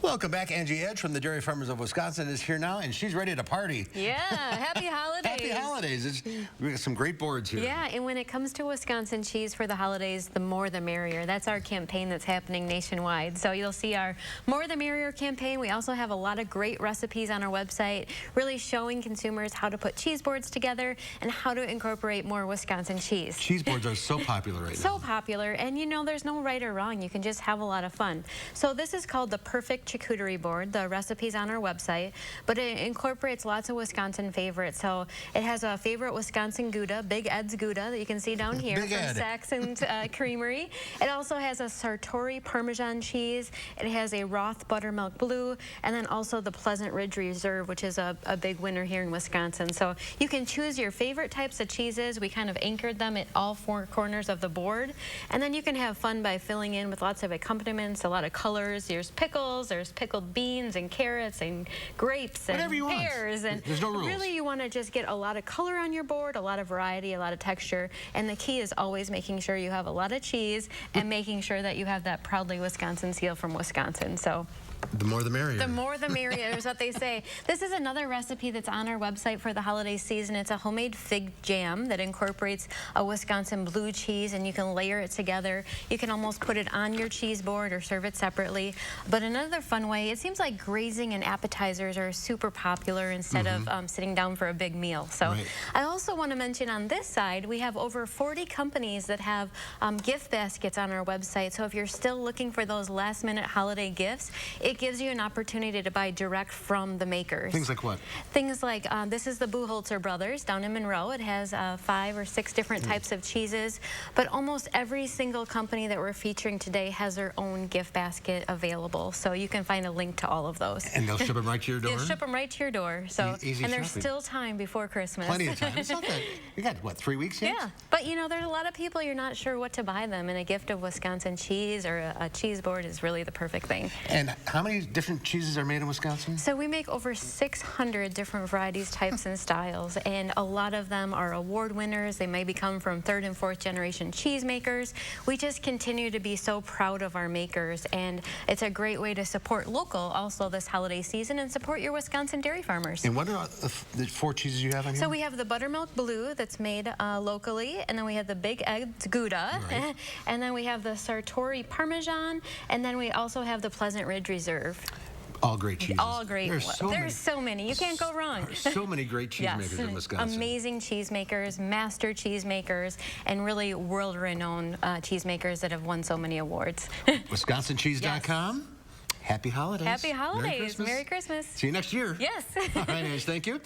Welcome back. Angie Edge from the Dairy Farmers of Wisconsin is here now, and she's ready to party. Yeah, happy holidays. Happy holidays. We got some great boards here. Yeah, and when it comes to Wisconsin cheese for the holidays, the more the merrier. That's our campaign that's happening nationwide. So you'll see our More the Merrier campaign. We also have a lot of great recipes on our website, really showing consumers how to put cheese boards together and how to incorporate more Wisconsin cheese. Cheese boards are so popular right now. So popular, and you know there's no right or wrong. You can just have a lot of fun. So this is called the Perfect Charcuterie Board. The recipe's on our website, but it incorporates lots of Wisconsin favorites. So it has a favorite Wisconsin Gouda, Big Ed's Gouda, that you can see down here from Saxon's Creamery. It also has a Sartori Parmesan cheese. It has a Roth Buttermilk Blue, and then also the Pleasant Ridge Reserve, which is a big winner here in Wisconsin. So you can choose your favorite types of cheeses. We kind of anchored them at all four corners of the board, and then you can have fun by filling in with lots of accompaniments, a lot of colors. There's pickles, there's pickled beans and carrots and grapes and pears, and there's no rules. Really you want to just get a lot of color on your board, a lot of variety, a lot of texture, and the key is always making sure you have a lot of cheese and making sure that you have that proudly Wisconsin seal from Wisconsin. So the more the merrier. The more the merrier is what they say. This is another recipe that's on our website for the holiday season. It's a homemade fig jam that incorporates a Wisconsin blue cheese, and you can layer it together. You can almost put it on your cheese board or serve it separately. But another fun way, it seems like grazing and appetizers are super popular instead of sitting down for a big meal. So I also want to mention on this side, we have over 40 companies that have gift baskets on our website. So if you're still looking for those last minute holiday gifts, it gives you an opportunity to buy direct from the makers. Things like what? Things like, this is the Buholzer Brothers down in Monroe. It has 5 or 6 different types of cheeses, but almost every single company that we're featuring today has their own gift basket available. So you can find a link to all of those. And they'll ship them right to your door? They'll ship them right to your door. So, Easy and there's shopping. still time before Christmas. Plenty of time. It's not that, we got, what, 3 weeks yet? Yeah, but you know, there's a lot of people you're not sure what to buy them, and a gift of Wisconsin cheese or a cheese board is really the perfect thing. And how many different cheeses are made in Wisconsin? So we make over 600 different varieties, types, and styles, and a lot of them are award winners. They may come from 3rd and 4th generation cheesemakers. We just continue to be so proud of our makers, and it's a great way to support local also this holiday season and support your Wisconsin dairy farmers. And what are the 4 cheeses you have on here? So we have the Buttermilk Blue that's made locally, and then we have the Big Ed's Gouda, and then we have the Sartori Parmesan, and then we also have the Pleasant Ridge Reserve. All great cheeses. All great. There's so many. You can't go wrong. So many great cheesemakers in Wisconsin. Amazing cheesemakers, master cheesemakers, and really world-renowned cheesemakers that have won so many awards. WisconsinCheese.com. Happy holidays. Happy holidays. Merry Christmas. Merry Christmas. See you next year. Yes. All right, Ange, thank you.